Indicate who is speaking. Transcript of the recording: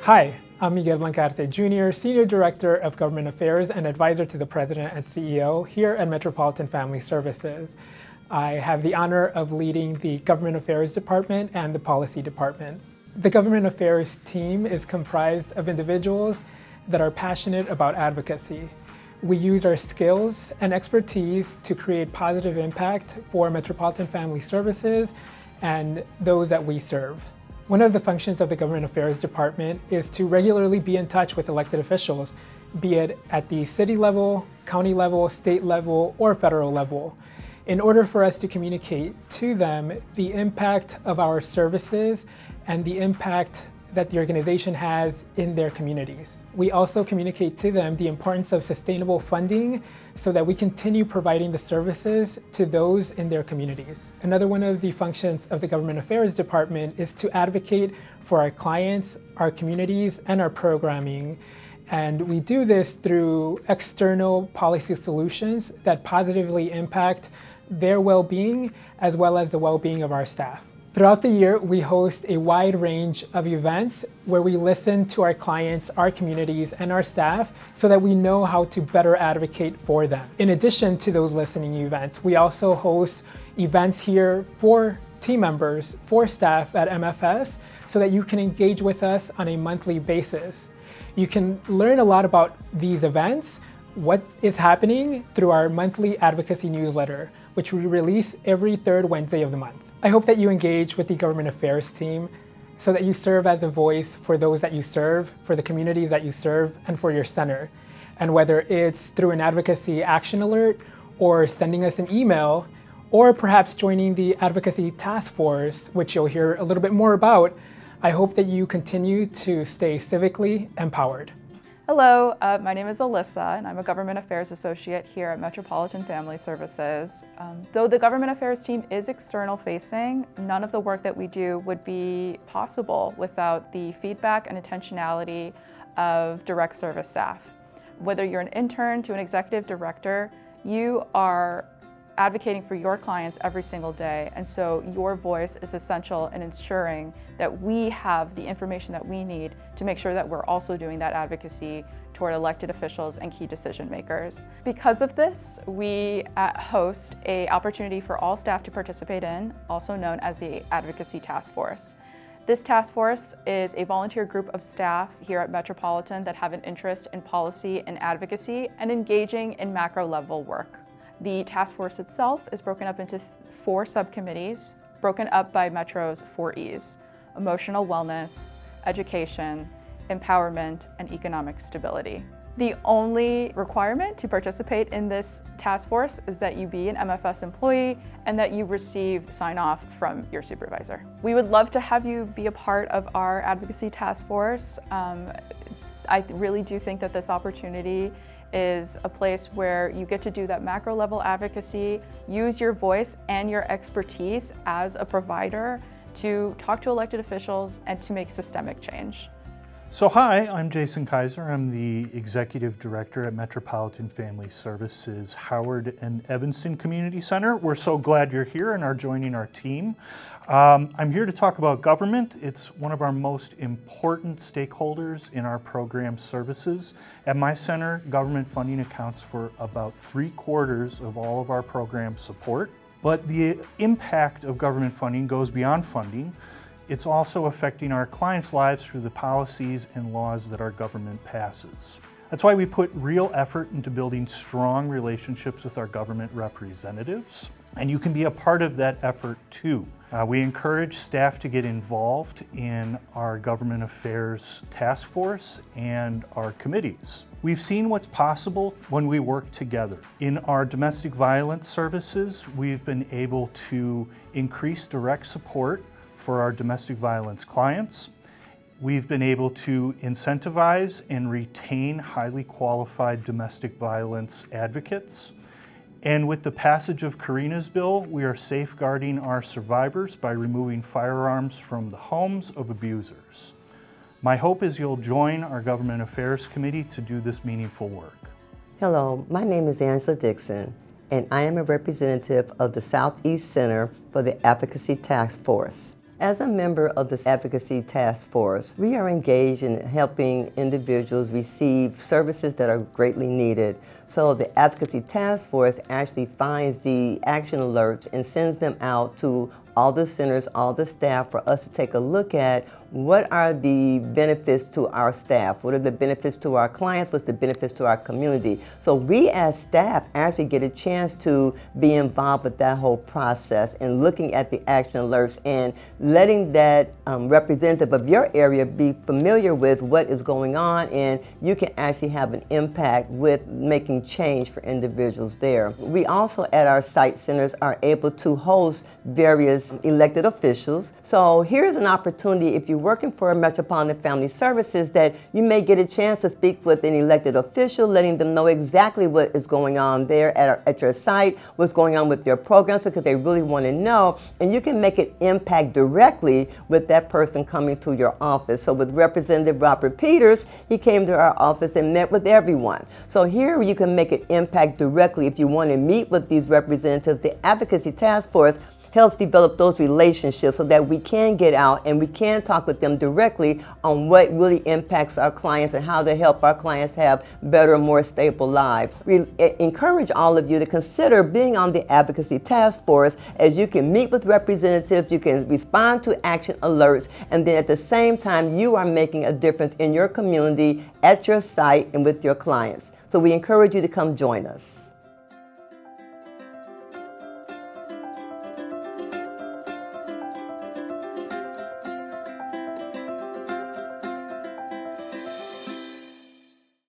Speaker 1: Hi, I'm Miguel Blancarte Jr., Senior Director of Government Affairs and Advisor to the President and CEO here at Metropolitan Family Services. I have the honor of leading the Government Affairs Department and the Policy Department. The Government Affairs team is comprised of individuals that are passionate about advocacy. We use our skills and expertise to create positive impact for Metropolitan Family Services and those that we serve. One of the functions of the Government Affairs Department is to regularly be in touch with elected officials, be it at the city level, county level, state level, or federal level, in order for us to communicate to them the impact of our services and the impact that the organization has in their communities. We also communicate to them the importance of sustainable funding so that we continue providing the services to those in their communities. Another one of the functions of the Government Affairs Department is to advocate for our clients, our communities, and our programming. And we do this through external policy solutions that positively impact their well-being as well as the well-being of our staff. Throughout the year, we host a wide range of events where we listen to our clients, our communities, and our staff so that we know how to better advocate for them. In addition to those listening events, we also host events here for team members, for staff at MFS, so that you can engage with us on a monthly basis. You can learn a lot about these events, what is happening, through our monthly advocacy newsletter, which we release every third Wednesday of the month. I hope that you engage with the Government Affairs team so that you serve as a voice for those that you serve, for the communities that you serve, and for your center. And whether it's through an advocacy action alert, or sending us an email, or perhaps joining the advocacy task force, which you'll hear a little bit more about, I hope that you continue to stay civically empowered.
Speaker 2: Hello, my name is Alyssa, and I'm a Government Affairs Associate here at Metropolitan Family Services. Though the Government Affairs team is external facing, none of the work that we do would be possible without the feedback and intentionality of direct service staff. Whether you're an intern to an executive director, you are advocating for your clients every single day, and so your voice is essential in ensuring that we have the information that we need to make sure that we're also doing that advocacy toward elected officials and key decision makers. Because of this, we host an opportunity for all staff to participate in, also known as the Advocacy Task Force. This task force is a volunteer group of staff here at Metropolitan that have an interest in policy and advocacy and engaging in macro level work. The task force itself is broken up into 4 subcommittees, broken up by Metro's 4 E's: emotional wellness, education, empowerment, and economic stability. The only requirement to participate in this task force is that you be an MFS employee and that you receive sign-off from your supervisor. We would love to have you be a part of our advocacy task force. I really do think that this opportunity is a place where you get to do that macro level advocacy, use your voice and your expertise as a provider to talk to elected officials and to make systemic change.
Speaker 3: So hi, I'm Jason Kaiser. I'm the Executive Director at Metropolitan Family Services Howard and Evanston Community Center. We're so glad you're here and are joining our team. I'm here to talk about government. It's one of our most important stakeholders in our program services. At my center, government funding accounts for about 3/4 of all of our program support. But the impact of government funding goes beyond funding. It's also affecting our clients' lives through the policies and laws that our government passes. That's why we put real effort into building strong relationships with our government representatives, and you can be a part of that effort too. We encourage staff to get involved in our government affairs task force and our committees. We've seen what's possible when we work together. In our domestic violence services, we've been able to increase direct support for our domestic violence clients. We've been able to incentivize and retain highly qualified domestic violence advocates. And with the passage of Karina's bill, we are safeguarding our survivors by removing firearms from the homes of abusers. My hope is you'll join our Government Affairs Committee to do this meaningful work.
Speaker 4: Hello, my name is Angela Dixon, and I am a representative of the Southeast Center for the Advocacy Task Force. As a member of the Advocacy Task Force, we are engaged in helping individuals receive services that are greatly needed. So the Advocacy Task Force actually finds the action alerts and sends them out to all the centers, all the staff, for us to take a look at what are the benefits to our staff, what are the benefits to our clients, what's the benefits to our community. So we as staff actually get a chance to be involved with that whole process and looking at the action alerts and letting that representative of your area be familiar with what is going on, and you can actually have an impact with making change for individuals there. We also at our site centers are able to host various elected officials. So here's an opportunity if you're working for Metropolitan Family Services that you may get a chance to speak with an elected official, letting them know exactly what is going on there at your site, what's going on with your programs, because they really want to know, and you can make an impact directly with that person coming to your office. So with Representative Robert Peters, he came to our office and met with everyone. So here you can make an impact directly if you want to meet with these representatives. The Advocacy Task Force helps develop those relationships so that we can get out and we can talk with them directly on what really impacts our clients and how to help our clients have better, more stable lives. We encourage all of you to consider being on the Advocacy Task Force, as you can meet with representatives, you can respond to action alerts, and then at the same time you are making a difference in your community, at your site, and with your clients. So we encourage you to come join us.